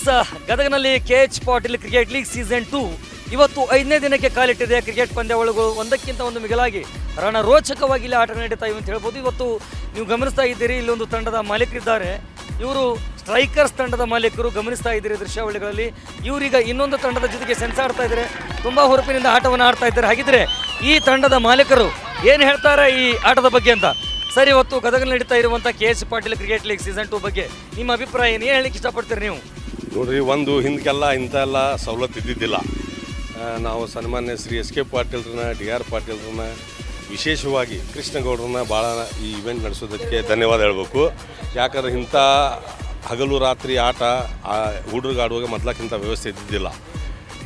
S, ಗದಗನಲ್ಲಿ KH Patil cricket league season 2 ಇವತ್ತು 5ನೇ ದಿನಕ್ಕೆ ಕಾಲಿಟ್ಟಿದೆ. ಕ್ರಿಕೆಟ್ ಪಂದ್ಯಾವಳಿಗಳು ಒಂದಕ್ಕಿಂತ ಒಂದು ಮಿಗಿಲಾಗಿ ರಣರೋಚಕವಾಗಿ ಇಲ್ಲಿ ಆಟ ನಡೀತಾ ಇವೆ ಅಂತ ಹೇಳ್ಬೋದು. ಇವತ್ತು ನೀವು ಗಮನಿಸ್ತಾ ಇದ್ದೀರಿ, ಇಲ್ಲೊಂದು ತಂಡದ ಮಾಲೀಕರಿದ್ದಾರೆ. ಇವರು ಸ್ಟ್ರೈಕರ್ಸ್ ತಂಡದ ಮಾಲೀಕರು. ಗಮನಿಸ್ತಾ ಇದ್ದೀರಿ ದೃಶ್ಯಾವಳಿಗಳಲ್ಲಿ. ಇವರೀಗ ಇನ್ನೊಂದು ತಂಡದ ಜೊತೆಗೆ ಸೆಣಸಾಡ್ತಾ ಇದ್ದಾರೆ, ತುಂಬ ಹುರುಪಿನಿಂದ ಆಟವನ್ನು ಆಡ್ತಾ ಇದ್ದಾರೆ. ಹಾಗಿದ್ರೆ ಈ ತಂಡದ ಮಾಲೀಕರು ಏನು ಹೇಳ್ತಾರೆ ಈ ಆಟದ ಬಗ್ಗೆ ಅಂತ. ಸರ್, ಇವತ್ತು ಗದಗನಲ್ಲಿ ನಡೀತಾ ಇರುವಂಥ KH Patil cricket league season 2 ಬಗ್ಗೆ ನಿಮ್ಮ ಅಭಿಪ್ರಾಯ ಏನು ಹೇಳಲಿಕ್ಕೆ ಇಷ್ಟಪಡ್ತೀರಿ ನೀವು? ನೋಡ್ರಿ, ಒಂದು ಹಿಂದಕ್ಕೆಲ್ಲ ಇಂಥೆಲ್ಲ ಸವಲತ್ತು ಇದ್ದಿದ್ದಿಲ್ಲ. ನಾವು ಸನ್ಮಾನ್ಯ ಶ್ರೀ SK ಪಾಟೀಲ್ರನ್ನ, DR ಪಾಟೀಲ್ರನ್ನ, ವಿಶೇಷವಾಗಿ ಕೃಷ್ಣಗೌಡ್ರನ್ನ ಭಾಳ ಈ ಇವೆಂಟ್ ನಡೆಸೋದಕ್ಕೆ ಧನ್ಯವಾದ ಹೇಳಬೇಕು. ಯಾಕಂದ್ರೆ ಇಂಥ ಹಗಲು ರಾತ್ರಿ ಆಟ ಹುಡುಗರಿಗೆ ಆಡುವಾಗ ಮೊದ್ಲಕ್ಕಿಂತ ವ್ಯವಸ್ಥೆ ಇದ್ದಿದ್ದಿಲ್ಲ.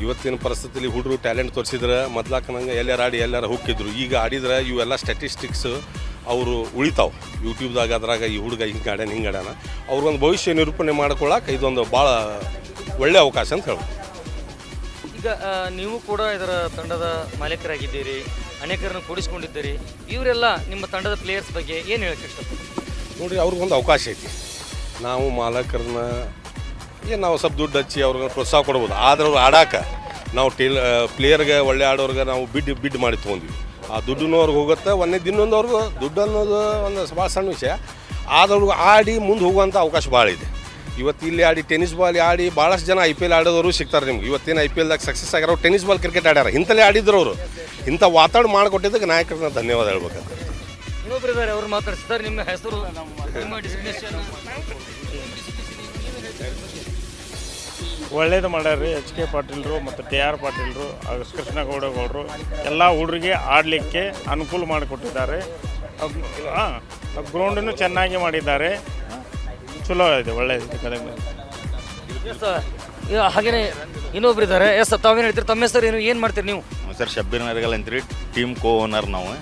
ಇವತ್ತಿನ ಪರಿಸ್ಥಿತಿಯಲ್ಲಿ ಹುಡುಗರು ಟ್ಯಾಲೆಂಟ್ ತೋರಿಸಿದ್ರೆ ಮೊದ್ಲಕ್ಕನಂಗೆ ಎಲ್ಲಾರು ಆಡಿ ಎಲ್ಲಾರು ಹೋಗಿದ್ರು. ಈಗ ಆಡಿದ್ರೆ ಇವೆಲ್ಲ ಸ್ಟ್ಯಾಟಿಸ್ಟಿಕ್ಸ್ ಅವರು ಉಳಿತಾವೆ ಯೂಟ್ಯೂಬ್ದಾಗ. ಅದ್ರಾಗ ಈ ಹುಡುಗ ಹಿಂಗೆ ಆಡ್ಯಾನ ಹಿಂಗೆ ಆಡ್ಯಾನ ಅವ್ರಿಗೊಂದು ಭವಿಷ್ಯ ನಿರೂಪಣೆ ಮಾಡ್ಕೊಳ್ಳೋಕೆ ಇದೊಂದು ಭಾಳ ಒಳ್ಳೆಯ ಅವಕಾಶ ಅಂತ ಹೇಳ್ಬೋದು. ಈಗ ನೀವು ಕೂಡ ಇದರ ತಂಡದ ಮಾಲೀಕರಾಗಿದ್ದೀರಿ, ಅನೇಕರನ್ನು ಕೂಡಿಸ್ಕೊಂಡಿದ್ದೀರಿ. ಇವರೆಲ್ಲ ನಿಮ್ಮ ತಂಡದ ಪ್ಲೇಯರ್ಸ್ ಬಗ್ಗೆ ಏನು ಹೇಳಕ್ಕೆ ಇಷ್ಟಪಡ್ತೀವಿ? ನೋಡಿರಿ, ಅವ್ರಿಗೊಂದು ಅವಕಾಶ ಐತಿ. ನಾವು ಮಾಲಕರನ್ನ ನಾವು ಸ್ವಲ್ಪ ದುಡ್ಡು ಹಚ್ಚಿ ಅವ್ರಿಗೆ ಪ್ರೋತ್ಸಾಹ ಕೊಡ್ಬೋದು. ಆದ್ರೆ ಅವ್ರು ಆಡಾಕ ನಾವು ಪ್ಲೇಯರ್ಗೆ ಒಳ್ಳೆ ಆಡೋರ್ಗೆ ನಾವು ಬಿಡ್ ಮಾಡಿ ತೊಗೊಂಡ್ವಿ. ಆ ದುಡ್ಡು ಅವ್ರಿಗೆ ಹೋಗುತ್ತೆ. ಒಂದೇ ಇನ್ನೊಂದು ಅವ್ರಿಗೆ ದುಡ್ಡು ಅನ್ನೋದು ಒಂದು ಭಾಳ ಸಣ್ಣ ವಿಷಯ. ಆದವ್ರಿಗೆ ಆಡಿ ಮುಂದೆ ಹೋಗುವಂಥ ಅವಕಾಶ ಭಾಳ ಇದೆ. ಇವತ್ತು ಇಲ್ಲಿ ಆಡಿ ಟೆನ್ನಿಸ್ ಬಾಲ್ ಆಡಿ ಭಾಳಷ್ಟು ಜನ IPL ಆಡೋದವರು ಸಿಗ್ತಾರೆ ನಿಮ್ಗೆ. ಇವತ್ತೇನು IPLದಾಗ ಸಕ್ಸಸ್ ಆಗ್ಯಾರ ಟೆನ್ನಿಸ್ ಬಾಲ್ ಕ್ರಿಕೆಟ್ ಆಡ್ಯಾರ. ಇಂಥಲ್ಲೇ ಆಡಿದ್ರು ಅವರು. ಇಂಥ ವಾತಾವರಣ ಮಾಡಿಕೊಟ್ಟಿದ್ದಕ್ಕೆ ನಾಯಕರನ್ನ ಧನ್ಯವಾದ ಹೇಳ್ಬೇಕಂತ. ಇನ್ನೊಬ್ರು ಇದ್ದಾರೆ, ಅವ್ರು ಮಾತಾಡ್ತಾರೆ. ನಿಮ್ಮ ಹೆಸರು, ನಿಮ್ಮ ಡೆಸಿಗ್ನೇಷನ್? ಒಳ್ಳೇದು ಮಾಡ್ಯಾರ್ರಿ HK ಪಾಟೀಲ್ರು ಮತ್ತು TR ಪಾಟೀಲ್ರು, ಕೃಷ್ಣಗೌಡಗೌಡರು ಎಲ್ಲ ಹುಡುಗರಿಗೆ ಆಡಲಿಕ್ಕೆ ಅನುಕೂಲ ಮಾಡಿಕೊಟ್ಟಿದ್ದಾರೆ. ಗ್ರೌಂಡನ್ನು ಚೆನ್ನಾಗಿ ಮಾಡಿದ್ದಾರೆ. ಚಲೋ ಇದೆ, ಒಳ್ಳೆಯದು ಗದಗ. ಹಾಗೇನೆ ಇನ್ನೊಬ್ರು ಇದ್ದಾರೆ. ತಾವೇನು ಹೇಳ್ತೀರಿ? ತಮ್ಮ ಹೆಸರು ಏನು ಮಾಡ್ತೀರಿ ನೀವು? ಸರ್, ಶಬ್ಬೀರ್ ನರಗಲ್ ಅಂತೀರಿ, ಟೀಮ್ ಓನರ್ ನಾವು.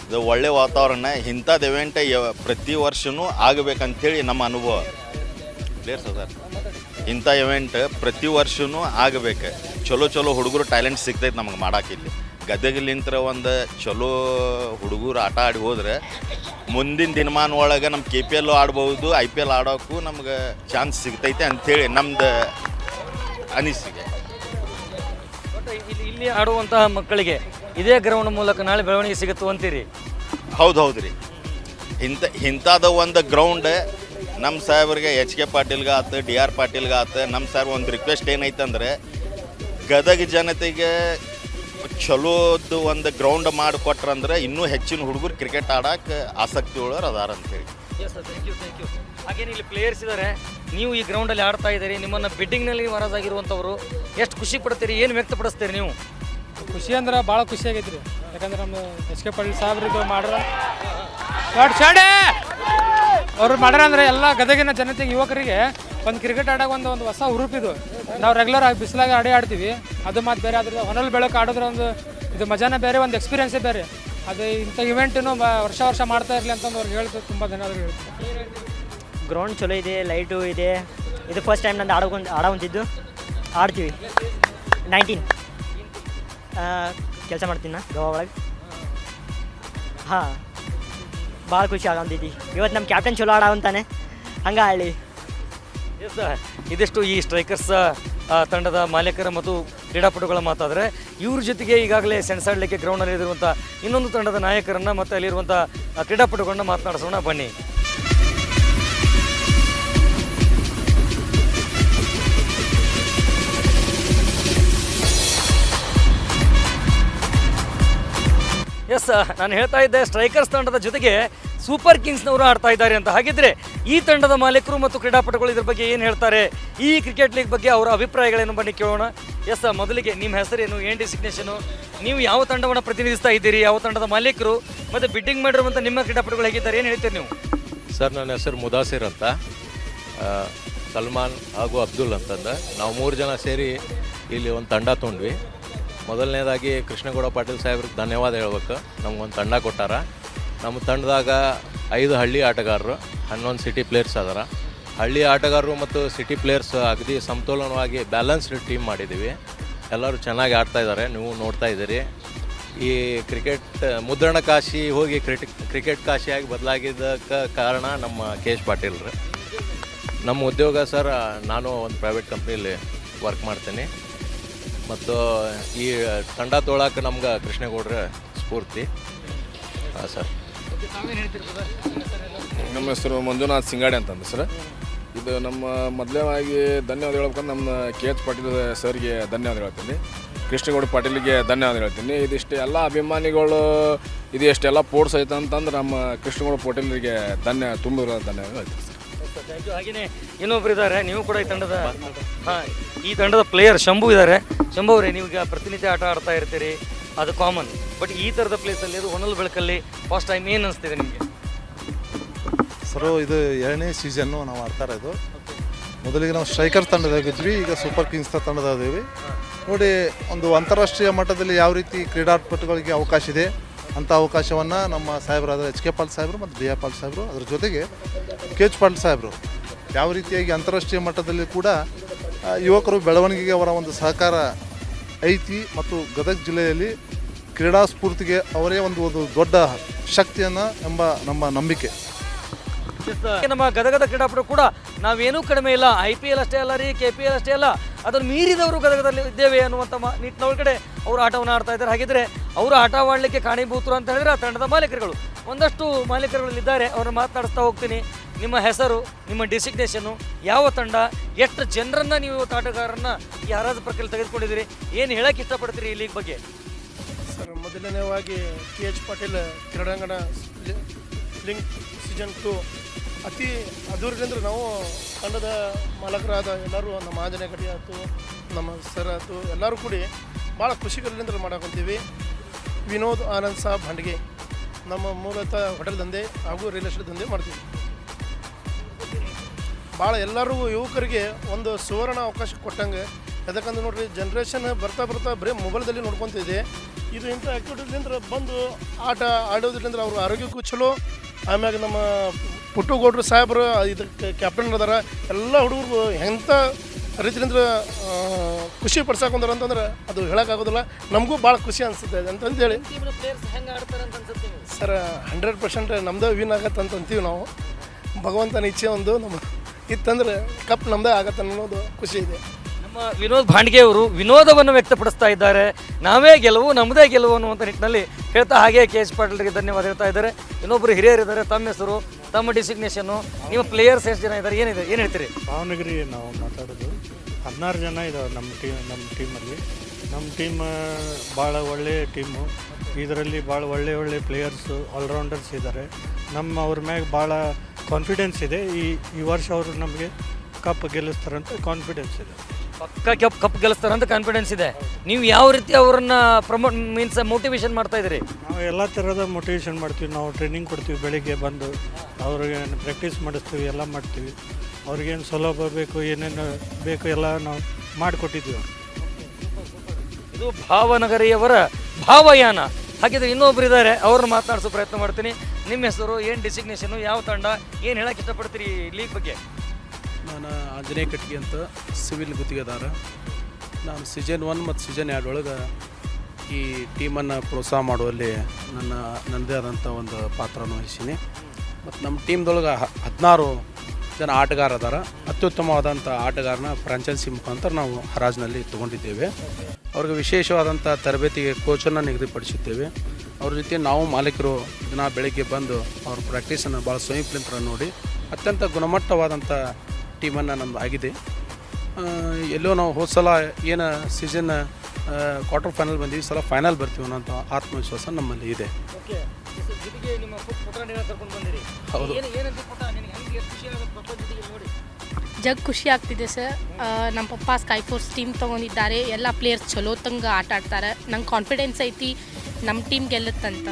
ಇದು ಒಳ್ಳೆ ವಾತಾವರಣ. ಇಂಥದ್ದು ಇವೆಂಟ್ ಪ್ರತಿ ವರ್ಷವೂ ಆಗಬೇಕಂತೇಳಿ ನಮ್ಮ ಅನುಭವ. ಕ್ಲಿಯರ್ ಸರ್, ಇಂಥ ಇವೆಂಟ್ ಪ್ರತಿ ವರ್ಷವೂ ಆಗಬೇಕು. ಚಲೋ ಹುಡುಗರು ಟ್ಯಾಲೆಂಟ್ ಸಿಗ್ತೈತೆ ನಮಗೆ ಮಾಡೋಕ್ಕಿಲ್ಲಿ. ಗದಗಲಿಂತ್ರ ಒಂದು ಚಲೋ ಹುಡುಗರು ಆಟ ಆಡಿ ಹೋದ್ರೆ ಮುಂದಿನ ದಿನಮಾನ ಒಳಗೆ ನಮ್ಮ KPL ಆಡ್ಬೋದು, IPL ಆಡೋಕ್ಕೂ ನಮ್ಗೆ ಚಾನ್ಸ್ ಸಿಗ್ತೈತೆ ಅಂಥೇಳಿ ನಮ್ದು ಅನಿಸಿಕೆ. ಇಲ್ಲಿ ಆಡುವಂತಹ ಮಕ್ಕಳಿಗೆ ಇದೇ ಗ್ರೌಂಡ್ ಮೂಲಕ ನಾಳೆ ಬೆಳವಣಿಗೆ ಸಿಗುತ್ತೋ ಅಂತೀರಿ? ಹೌದು ರೀ. ಇಂಥದ್ದು ಒಂದು ಗ್ರೌಂಡ್ ನಮ್ಮ ಸಾಹೇಬ್ರಿಗೆ HK ಪಾಟೀಲ್ಗೆ ಆತು, DR ಪಾಟೀಲ್ಗೆ ಆತು, ನಮ್ಮ ಸಾಹೇಬ್ ಒಂದು ರಿಕ್ವೆಸ್ಟ್ ಏನೈತಂದ್ರೆ ಗದಗ ಜನತೆಗೆ ಚಲೋದು ಒಂದು ಗ್ರೌಂಡ್ ಮಾಡಿಕೊಟ್ರಂದ್ರೆ ಇನ್ನೂ ಹೆಚ್ಚಿನ ಹುಡುಗರು ಕ್ರಿಕೆಟ್ ಆಡೋಕೆ ಆಸಕ್ತಿ ಉಳ್ಳೋರು ಅದಾರ ಅಂತೇಳಿ. Thank you. ಹಾಗೇನು ಇಲ್ಲಿ ಪ್ಲೇಯರ್ಸ್ ಇದ್ದಾರೆ, ನೀವು ಈ ಗ್ರೌಂಡಲ್ಲಿ ಆಡ್ತಾ ಇದ್ದೀರಿ. ನಿಮ್ಮನ್ನು ಬಿಡ್ಡಿಂಗ್ನಲ್ಲಿ ಮಹಾರಾಜಾಗಿರುವಂಥವ್ರು ಎಷ್ಟು ಖುಷಿ ಪಡ್ತೀರಿ, ಏನು ವ್ಯಕ್ತಪಡಿಸ್ತೀರಿ ನೀವು? ಖುಷಿ ಅಂದ್ರೆ ಭಾಳ ಖುಷಿ ಆಗೈತೆ ರೀ. ಯಾಕಂದ್ರೆ ನಮ್ಮ SK ಪಾಟೀಲ್ ಸಾಹೇಬ್ರಿದ್ದು ಮಾಡ್ರ ಅವ್ರು ಮಾಡ್ರ ಅಂದ್ರೆ ಎಲ್ಲ ಗದಗಿನ ಜನತೆಗೆ, ಯುವಕರಿಗೆ ಒಂದು ಕ್ರಿಕೆಟ್ ಆಡೋಕೆ ಒಂದು ಹೊಸ ಹುರುಪಿದು. ನಾವು ರೆಗ್ಯುಲರ್ ಆಗಿ ಬಿಸಿಲಾಗಿ ಆಡ್ತೀವಿ, ಅದು ಮಾತು ಬೇರೆ. ಅದ್ರ ಹೊನಲ್ ಬೆಳಕು ಆಡೋದ್ರ ಒಂದು ಇದು ಮಜಾನೇ ಬೇರೆ, ಒಂದು ಎಕ್ಸ್ಪೀರಿಯನ್ಸೇ ಬೇರೆ. ಅದು ಇಂಥ ಇವೆಂಟನ್ನು ವರ್ಷ ಮಾಡ್ತಾ ಇರಲಿ ಅಂತಂದು ಅವ್ರಿಗೆ ಹೇಳ್ತೀವಿ. ತುಂಬ ಧನ್ಯವಾದ ಹೇಳ್ತೀವಿ. ಗ್ರೌಂಡ್ ಚಲೋ ಇದೆ, ಲೈಟು ಇದೆ. ಇದು ಫಸ್ಟ್ ಟೈಮ್ ನಂದು ಆಡೋವಂತಿದ್ದು. ಆಡ್ತೀವಿ 19 ಕೆಲಸ ಮಾಡ್ತೀನಿ ನಾ ಗೋವಾ ಒಳಗೆ. ಹಾಂ, ಭಾಳ ಖುಷಿ ಆಗಂತೈತಿ. ಇವತ್ತು ನಮ್ಮ ಕ್ಯಾಪ್ಟನ್ ಚಲೋ ಆಡೋವಂತಾನೆ, ಹಂಗೆ ಆಡಲಿ. ಇದಿಷ್ಟು ಈ ಸ್ಟ್ರೈಕರ್ಸ್ ತಂಡದ ಮಾಲೀಕರ ಮತ್ತು ಕ್ರೀಡಾಪಟುಗಳ ಮಾತಾದರೆ. ಇವ್ರ ಜೊತೆಗೆ ಈಗಾಗಲೇ ಸೆಣಸಾಡಲಿಕ್ಕೆ ಗ್ರೌಂಡಲ್ಲಿ ಇರುವಂಥ ಇನ್ನೊಂದು ತಂಡದ ನಾಯಕರನ್ನು ಮತ್ತು ಅಲ್ಲಿರುವಂಥ ಕ್ರೀಡಾಪಟುಗಳನ್ನ ಮಾತನಾಡಿಸೋಣ ಬನ್ನಿ. ನಾನು ಹೇಳ್ತಾ ಇದ್ದೆ, ಸ್ಟ್ರೈಕರ್ಸ್ ತಂಡದ ಜೊತೆಗೆ ಸೂಪರ್ ಕಿಂಗ್ಸ್ನವರು ಆಡ್ತಾ ಇದ್ದಾರೆ ಅಂತ. ಹಾಗಿದ್ರೆ ಈ ತಂಡದ ಮಾಲೀಕರು ಮತ್ತು ಕ್ರೀಡಾಪಟುಗಳು ಇದ್ರ ಬಗ್ಗೆ ಏನು ಹೇಳ್ತಾರೆ, ಈ ಕ್ರಿಕೆಟ್ ಲೀಗ್ ಬಗ್ಗೆ ಅವರ ಅಭಿಪ್ರಾಯಗಳೇನು ಬನ್ನಿ ಕೇಳೋಣ. ಮೊದಲಿಗೆ ನಿಮ್ಮ ಹೆಸರೇನು, ಏನು ಡೆಸಿಗ್ನೇಷನು, ನೀವು ಯಾವ ತಂಡವನ್ನು ಪ್ರತಿನಿಧಿಸ್ತಾ ಇದ್ದೀರಿ, ಯಾವ ತಂಡದ ಮಾಲೀಕರು, ಮತ್ತು ಬಿಡ್ಡಿಂಗ್ ಮಾಡಿರುವಂಥ ನಿಮ್ಮ ಕ್ರೀಡಾಪಟುಗಳು ಹೇಗಿದ್ದಾರೆ, ಏನು ಹೇಳ್ತೀರಿ ನೀವು? ಸರ್, ನನ್ನ ಹೆಸರು ಮುದಾಸಿರ್ ಅಂತ, ಸಲ್ಮಾನ್ ಹಾಗೂ ಅಬ್ದುಲ್ ಅಂತಂದು ನಾವು 3 ಜನ ಸೇರಿ ಇಲ್ಲಿ ಒಂದು ತಂಡ ತೊಗೊಂಡ್ವಿ. ಮೊದಲನೇದಾಗಿ ಕೃಷ್ಣಗೌಡ ಪಾಟೀಲ್ ಸಾಹೇಬ್ರಿಗೆ ಧನ್ಯವಾದ ಹೇಳ್ಬೇಕು. ನಮಗೊಂದು ತಂಡ ಕೊಟ್ಟಾರ. ನಮ್ಮ ತಂಡದಾಗ 5 ಹಳ್ಳಿ ಆಟಗಾರರು, 11 ಸಿಟಿ ಪ್ಲೇಯರ್ಸ್ ಅದಾರ. ಹಳ್ಳಿ ಆಟಗಾರರು ಮತ್ತು ಸಿಟಿ ಪ್ಲೇಯರ್ಸ್ ಅಗದಿ ಸಮತೋಲನವಾಗಿ ಬ್ಯಾಲೆನ್ಸ್ಡ್ ಟೀಮ್ ಮಾಡಿದ್ದೀವಿ. ಎಲ್ಲರೂ ಚೆನ್ನಾಗಿ ಆಡ್ತಾ ಇದ್ದಾರೆ, ನೀವು ನೋಡ್ತಾ ಇದ್ದೀರಿ. ಈ ಕ್ರಿಕೆಟ್ ಮುದ್ರಣ ಕಾಶಿ ಹೋಗಿ ಕ್ರಿಕೆಟ್ ಕಾಶಿಯಾಗಿ ಬದಲಾಗಿದ್ದಕ್ಕೆ ಕಾರಣ ನಮ್ಮ KH ಪಾಟೀಲ್ರು. ನಮ್ಮ ಉದ್ಯೋಗ ಸರ್, ನಾನು ಒಂದು ಪ್ರೈವೇಟ್ ಕಂಪ್ನಿಯಲ್ಲಿ ವರ್ಕ್ ಮಾಡ್ತೀನಿ. ಮತ್ತು ಈ ತಂಡ ತೊಗೊಳಕ್ಕೆ ನಮ್ಗೆ ಕೃಷ್ಣೇಗೌಡ್ರ ಸ್ಫೂರ್ತಿ. ಹಾಂ ಸರ್. ನಮ್ಮ ಹೆಸರು ಮಂಜುನಾಥ್ ಸಿಂಗಾಡೆ ಅಂತಂದು ಸರ್. ಇದು ನಮ್ಮ ಮೊದಲನೇದಾಗಿ ಧನ್ಯವಾದ ಹೇಳ್ಬೇಕಂದ್ರೆ ನಮ್ಮ KH ಪಾಟೀಲ್ ಸರ್ಗೆ ಧನ್ಯವಾದ ಹೇಳ್ತೀನಿ, ಕೃಷ್ಣೇಗೌಡ ಪಾಟೀಲಿಗೆ ಧನ್ಯವಾದ ಹೇಳ್ತೀನಿ. ಇದಿಷ್ಟು ಎಲ್ಲ ಅಭಿಮಾನಿಗಳು ಇದು ಎಷ್ಟೆಲ್ಲ ಪೋರ್ಟ್ಸ್ ಐತೆ ಅಂತಂದ್ರೆ ನಮ್ಮ ಕೃಷ್ಣೇಗೌಡ ಪಾಟೀಲರಿಗೆ ತುಂಬಿರೋ ಧನ್ಯವಾದ ಹೇಳ್ತೀನಿ ಸರ್. Thank you. ಹಾಗೆಯೇ ಇನ್ನೊಬ್ರು ಇದ್ದಾರೆ, ನೀವು ಕೂಡ ಈ ತಂಡದ ಈ ತಂಡದ ಪ್ಲೇಯರ್ ಶಂಭು ಇದ್ದಾರೆ. ಶಂಭು ಅವರೇ, ನೀವೀಗ ಪ್ರತಿನಿತ್ಯ ಆಟ ಆಡ್ತಾ ಇರ್ತೀರಿ, ಅದು ಕಾಮನ್. ಬಟ್ ಈ ಥರದ ಪ್ಲೇಸಲ್ಲಿ ಅದು ಹೊನಲು ಬೆಳಕಲ್ಲಿ ಫಸ್ಟ್ ಟೈಮ್ ಏನು ಅನಿಸ್ತಿದೆ ನಿಮಗೆ? ಸರ್, ಇದು 2ನೇ ಸೀಸನ್ನು ನಾವು ಆಡ್ತಾ ಇರೋದು. ಮೊದಲಿಗೆ ನಾವು ಸ್ಟ್ರೈಕರ್ ತಂಡದಾಗಿದ್ವಿ, ಈಗ ಸೂಪರ್ ಕಿಂಗ್ಸ್ ತಂಡದಾಗಿದ್ದೀವಿ. ನೋಡಿ, ಒಂದು ಅಂತಾರಾಷ್ಟ್ರೀಯ ಮಟ್ಟದಲ್ಲಿ ಯಾವ ರೀತಿ ಕ್ರೀಡಾಪಟುಗಳಿಗೆ ಅವಕಾಶ ಇದೆ ಅಂಥ ಅವಕಾಶವನ್ನು ನಮ್ಮ ಸಾಹೇಬರಾದ HK ಪಾಲ್ ಸಾಹೇಬರು ಮತ್ತು DR ಪಾಲ್ ಸಾಹೇಬರು, ಅದ್ರ ಜೊತೆಗೆ KH ಪಾಲ್ ಸಾಹೇಬರು ಯಾವ ರೀತಿಯಾಗಿ ಅಂತಾರಾಷ್ಟ್ರೀಯ ಮಟ್ಟದಲ್ಲಿ ಕೂಡ ಯುವಕರು ಬೆಳವಣಿಗೆಗೆ ಅವರ ಒಂದು ಸಹಕಾರ ಐತಿ. ಮತ್ತು ಗದಗ ಜಿಲ್ಲೆಯಲ್ಲಿ ಕ್ರೀಡಾ ಸ್ಫೂರ್ತಿಗೆ ಅವರೇ ಒಂದು ದೊಡ್ಡ ಶಕ್ತಿಯನ್ನು ಎಂಬ ನಮ್ಮ ನಂಬಿಕೆ. ನಮ್ಮ ಗದಗದ ಕ್ರೀಡಾಪಟು ಕೂಡ ನಾವೇನೂ ಕಡಿಮೆ ಇಲ್ಲ. IPL ಅಷ್ಟೇ ಅಲ್ಲ ರೀ, KPL ಅಷ್ಟೇ ಅಲ್ಲ, ಅದನ್ನು ಮೀರಿದವರು ಗದಗದಲ್ಲಿ ಇದ್ದೇವೆ ಅನ್ನುವಂಥ ನಿಟ್ಟಿನ ಒಳಗಡೆ ಅವರು ಆಟವನ್ನು ಆಡ್ತಾ ಇದ್ದಾರೆ. ಹಾಗಿದ್ರೆ ಅವರು ಆಟವಾಡಲಿಕ್ಕೆ ಕಾರಣೀಭೂತರು ಅಂತ ಹೇಳಿದ್ರೆ ಆ ತಂಡದ ಮಾಲೀಕರುಗಳು, ಒಂದಷ್ಟು ಮಾಲೀಕರುಗಳಿದ್ದಾರೆ, ಅವ್ರನ್ನ ಮಾತನಾಡಿಸ್ತಾ ಹೋಗ್ತೀನಿ. ನಿಮ್ಮ ಹೆಸರು, ನಿಮ್ಮ ಡಿಸಿಗ್ನೇಷನ್ನು, ಯಾವ ತಂಡ, ಎಷ್ಟು ಜನರನ್ನು ನೀವು ಇವತ್ತು ಆಟಗಾರರನ್ನ ಈ ಹರಾಜು ಪ್ರಕ್ರಿಯೆ ತೆಗೆದುಕೊಂಡಿದ್ದೀರಿ, ಏನು ಹೇಳಕ್ಕೆ ಇಷ್ಟಪಡ್ತೀರಿ ಈ ಲೀಗ್ ಬಗ್ಗೆ? ಸರ್, ಮೊದಲನೇವಾಗಿ KH ಪಾಟೀಲ್ ಕ್ರೀಡಾಂಗಣ ಲಿಂಕ್ ಸೀಸನ್ 2 ಅತಿ ಅದ್ದೂರಿಯಿಂದ ನಾವು ತಂಡದ ಮಾಲಕರಾದ ಎಲ್ಲರೂ, ನಮ್ಮ ಆಂಜನೇಯ ಕಟಿ ಆಯ್ತು, ನಮ್ಮ ಸರ್ ಆಯ್ತು, ಎಲ್ಲರೂ ಕೂಡಿ ಭಾಳ ಖುಷಿಗಳಿಂದ ಮಾಡಕೊಂತೀವಿ. ವಿನೋದ್ ಆನಂದ್ ಸಾಬ್ ಹಂಡ್ಗೆ ನಮ್ಮ ಮೂಲತಃ ಹೋಟೆಲ್ ದಂಧೆ ಹಾಗೂ ರಿಯಲ್ ಎಸ್ಟೇಟ್ ದಂಧೆ ಮಾಡ್ತೀವಿ. ಭಾಳ ಎಲ್ಲರಿಗೂ ಯುವಕರಿಗೆ ಒಂದು ಸುವರ್ಣ ಅವಕಾಶ ಕೊಟ್ಟಂಗೆ. ಯಾಕಂದ್ರೆ ನೋಡಿರಿ, ಜನ್ರೇಷನ್ ಬರ್ತಾ ಬರೀ ಮೊಬೈಲ್ದಲ್ಲಿ ನೋಡ್ಕೊತಿದೆ. ಇದು ಇಂಥ ಆ್ಯಕ್ಟಿವಿಟೀಸ್ಲಿಂದ ಬಂದು ಆಟ ಆಡೋದ್ರಿಂದ ಅವ್ರ ಆರೋಗ್ಯಕ್ಕೂ ಚಲೋ. ಆಮ್ಯಾಗ ನಮ್ಮ ಪುಟ್ಟುಗೌಡ್ರು ಸಾಹೇಬರು ಇದಕ್ಕೆ ಕ್ಯಾಪ್ಟನ್ ಅದಾರ. ಎಲ್ಲ ಹುಡುಗರು ಎಂಥ ರೀತಿಯಿಂದ ಖುಷಿ ಪಡ್ಸಾಕೊಂಡ್ರ ಅಂತಂದ್ರೆ ಅದು ಹೇಳೋಕ್ಕಾಗೋದಿಲ್ಲ. ನಮಗೂ ಭಾಳ ಖುಷಿ ಅನಿಸುತ್ತೆ ಅಂತಂದೇಳಿ. ಸರ್, 100% ನಮ್ಮದೇ ವಿನ್ ಆಗತ್ತೆ ಅಂತಂತೀವಿ ನಾವು. ಭಗವಂತನ ಇಚ್ಛೆ ಒಂದು ನಮ್ಮ ಇತ್ತಂದ್ರೆ ಕಪ್ ನಮ್ಮದೇ ಆಗತ್ತೆ ಅನ್ನೋದು ಖುಷಿ ಇದೆ. ನಮ್ಮ ವಿನೋದ್ ಭಾಂಡ್ಗೆ ಅವರು ವಿನೋದವನ್ನು ವ್ಯಕ್ತಪಡಿಸ್ತಾ ಇದ್ದಾರೆ. ನಾವೇ ಗೆಲುವು, ನಮ್ಮದೇ ಗೆಲುವು ಅನ್ನುವಂಥ ನಿಟ್ಟಿನಲ್ಲಿ ಹೇಳ್ತಾ ಹಾಗೆ KH ಪಾಟೀಲ್ರಿಗೆ ಧನ್ಯವಾದ ಹೇಳ್ತಾ ಇದ್ದಾರೆ. ಇನ್ನೊಬ್ಬರು ಹಿರಿಯರಿದ್ದಾರೆ, ತಮ್ಮ ಹೆಸರು, ತಮ್ಮ ಡಿಸಿಗ್ನೇಷನ್ನು, ನಿಮ್ಮ ಪ್ಲೇಯರ್ಸ್ ಎಷ್ಟು ಜನ ಇದ್ದಾರೆ, ಏನು ಹೇಳ್ತೀರಿ? ಭಾವನಗರಿ ನಾವು ಮಾತಾಡೋದು 16 ಜನ ಇದ್ದಾವೆ ನಮ್ಮ ಟೀಮಲ್ಲಿ. ನಮ್ಮ ಟೀಮ್ ಭಾಳ ಒಳ್ಳೆಯ ಟೀಮು. ಇದರಲ್ಲಿ ಭಾಳ ಒಳ್ಳೆ ಪ್ಲೇಯರ್ಸು, ಆಲ್ರೌಂಡರ್ಸ್ ಇದ್ದಾರೆ. ಅವ್ರ ಮ್ಯಾಗ ಭಾಳ ಕಾನ್ಫಿಡೆನ್ಸ್ ಇದೆ. ಈ ವರ್ಷ ಅವರು ನಮಗೆ ಕಪ್ ಗೆಲ್ಲಿಸ್ತಾರಂತ ಕಾನ್ಫಿಡೆನ್ಸ್ ಇದೆ. ಪಕ್ಕ ಕಪ್ ಗೆಲ್ಲಿಸ್ತಾರಂತ ಕಾನ್ಫಿಡೆನ್ಸ್ ಇದೆ. ನೀವು ಯಾವ ರೀತಿ ಅವರನ್ನ ಮೋಟಿವೇಶನ್ ಮಾಡ್ತಾ ಇದ್ದೀರಿ? ನಾವು ಎಲ್ಲ ಥರದ ಮೋಟಿವೇಶನ್ ಮಾಡ್ತೀವಿ. ನಾವು ಟ್ರೈನಿಂಗ್ ಕೊಡ್ತೀವಿ, ಬೆಳಿಗ್ಗೆ ಬಂದು ಅವ್ರಿಗೆ ಪ್ರಾಕ್ಟೀಸ್ ಮಾಡಿಸ್ತೀವಿ, ಎಲ್ಲ ಮಾಡ್ತೀವಿ. ಅವ್ರಿಗೇನು ಸೌಲಭ್ಯ ಬೇಕು, ಏನೇನು ಬೇಕು ಎಲ್ಲ ನಾವು ಮಾಡಿಕೊಟ್ಟಿದ್ದೀವಿ. ಇದು ಭಾವನಗರಿಯವರ ಭಾವಯಾನ. ಹಾಗಿದ್ರೆ ಇನ್ನೊಬ್ರು ಇದ್ದಾರೆ, ಅವ್ರನ್ನ ಮಾತನಾಡಿಸೋ ಪ್ರಯತ್ನ ಮಾಡ್ತೀನಿ. ನಿಮ್ಮ ಹೆಸರು, ಏನು ಡಿಸಿಗ್ನೇಷನು, ಯಾವ ತಂಡ, ಏನು ಹೇಳಕ್ಕೆ ಇಷ್ಟಪಡ್ತೀರಿ ಲೀಗ್ ಬಗ್ಗೆ? ನಾನು ಆಂಜನೇಯ ಕಟ್ಗೆ ಅಂತ ಸಿವಿಲ್ ಗುತ್ತಿಗೆದಾರ. ನಾನು ಸೀಸನ್ 1 ಮತ್ತು ಸೀಸನ್ 2 ಒಳಗೆ ಈ ಟೀಮನ್ನು ಪ್ರೋತ್ಸಾಹ ಮಾಡುವಲ್ಲಿ ನನ್ನದೇ ಆದಂಥ ಒಂದು ಪಾತ್ರನ ವಹಿಸೀನಿ. ಮತ್ತು ನಮ್ಮ ಟೀಮ್ದೊಳಗೆ 16 ಜನ ಆಟಗಾರ ಅದಾರ. ಅತ್ಯುತ್ತಮವಾದಂಥ ಆಟಗಾರನ ಫ್ರಾಂಚೈಸಿ ಮುಖಾಂತರ ನಾವು ಹರಾಜಿನಲ್ಲಿ ತೊಗೊಂಡಿದ್ದೇವೆ. ಅವ್ರಿಗೆ ವಿಶೇಷವಾದಂಥ ತರಬೇತಿಗೆ ಕೋಚನ್ನು ನಿಗದಿಪಡಿಸಿದ್ದೇವೆ. ಅವ್ರ ಜೊತೆ ನಾವು ಮಾಲೀಕರು ದಿನ ಬೆಳಗ್ಗೆ ಬಂದು ಅವ್ರ ಪ್ರಾಕ್ಟೀಸನ್ನು ಭಾಳ ಸಮೀಪಲಿಂದ ನೋಡಿ ಅತ್ಯಂತ ಗುಣಮಟ್ಟವಾದಂಥ ಟೀಮನ್ನು ನಮ್ಮದು ಆಗಿದೆ. ಎಲ್ಲೋ ನಾವು ಹೋದ ಸಲ ಏನು ಸೀಸನ್ ಕ್ವಾರ್ಟರ್ ಫೈನಲ್ ಬಂದೀವಿ, ಸಲ ಫೈನಲ್ ಬರ್ತೀವಿ ಅನ್ನೋಂಥ ಆತ್ಮವಿಶ್ವಾಸ ನಮ್ಮಲ್ಲಿ ಇದೆ. ಹೌದು, ಜಗ್ ಖುಷಿ ಆಗ್ತಿದೆ ಸರ್. ನಮ್ಮ ಪಪ್ಪ ಸ್ಕೈಫೋರ್ಸ್ ಟೀಮ್ ತೊಗೊಂಡಿದ್ದಾರೆ. ಎಲ್ಲ ಪ್ಲೇಯರ್ಸ್ ಚಲೋ ತಂಗ ಆಟ ಆಡ್ತಾರೆ. ನಂಗೆ ಕಾನ್ಫಿಡೆನ್ಸ್ ಐತಿ ನಮ್ಮ ಟೀಮ್ ಗೆಲ್ಲುತ್ತಂತ.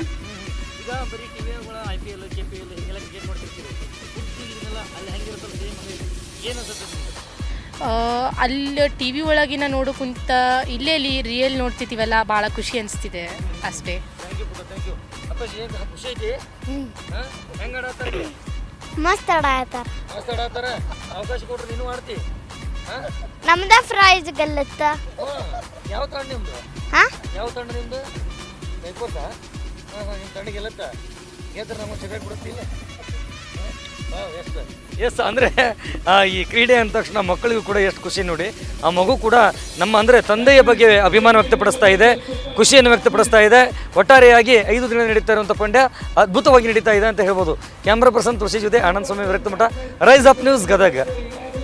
ಅಲ್ಲಿ ಟಿ ವಿ ಒಳಗಿನ ನೋಡೋಕ್ಕಿಂತ ಇಲ್ಲೇ ರಿಯಲ್ ನೋಡ್ತಿದ್ದೀವಲ್ಲ, ಭಾಳ ಖುಷಿ ಅನಿಸ್ತಿದೆ ಅಷ್ಟೇ. ಮಸ್ತ್ ಆಡಾತಾರ. ಅವಕಾಶ ಕೊಟ್ರೆ ನೀನು ಆಡ್ತಿ? ನಮ್ದ ಪ್ರೈಸ್ ಗೆಲ್ಲುತ್ತ. ಯಾವ ತಂಡ ನಿಮ್ದು? ಯಾವ ತಂಡ ನಿಮ್ದು? ನಿಮ್ಮ ತಂಡ ಗೆಲ್ಲುತ್ತಾ? ಗೆದ್ರೆ ನಮಗೆ ಚಕಟ್ ಕೊಡುತ್ತಿಲ್ಲ. ಎಸ್ ಅಂದರೆ ಈ ಕ್ರೀಡೆ ಅಂದ ತಕ್ಷಣ ಮಕ್ಕಳಿಗೂ ಕೂಡ ಎಷ್ಟು ಖುಷಿ ನೋಡಿ. ಆ ಮಗು ಕೂಡ ನಮ್ಮ ಅಂದರೆ ತಂದೆಯ ಬಗ್ಗೆ ಅಭಿಮಾನ ವ್ಯಕ್ತಪಡಿಸ್ತಾ ಇದೆ, ಖುಷಿಯನ್ನು ವ್ಯಕ್ತಪಡಿಸ್ತಾ ಇದೆ. ಒಟ್ಟಾರೆಯಾಗಿ 5 ದಿನ ನಡೀತಾ ಇರುವಂಥ ಪಂದ್ಯ ಅದ್ಭುತವಾಗಿ ನಡೀತಾ ಇದೆ ಅಂತ ಹೇಳ್ಬೋದು. ಕ್ಯಾಮ್ರಾ ಪರ್ಸನ್ ತುಳಸಿ ಜೊತೆ ಆನಂದ್ ಸ್ವಾಮಿ ವ್ಯಕ್ತಮಠ, ರೈಸ್ ಅಪ್ ನ್ಯೂಸ್ ಗದಗ.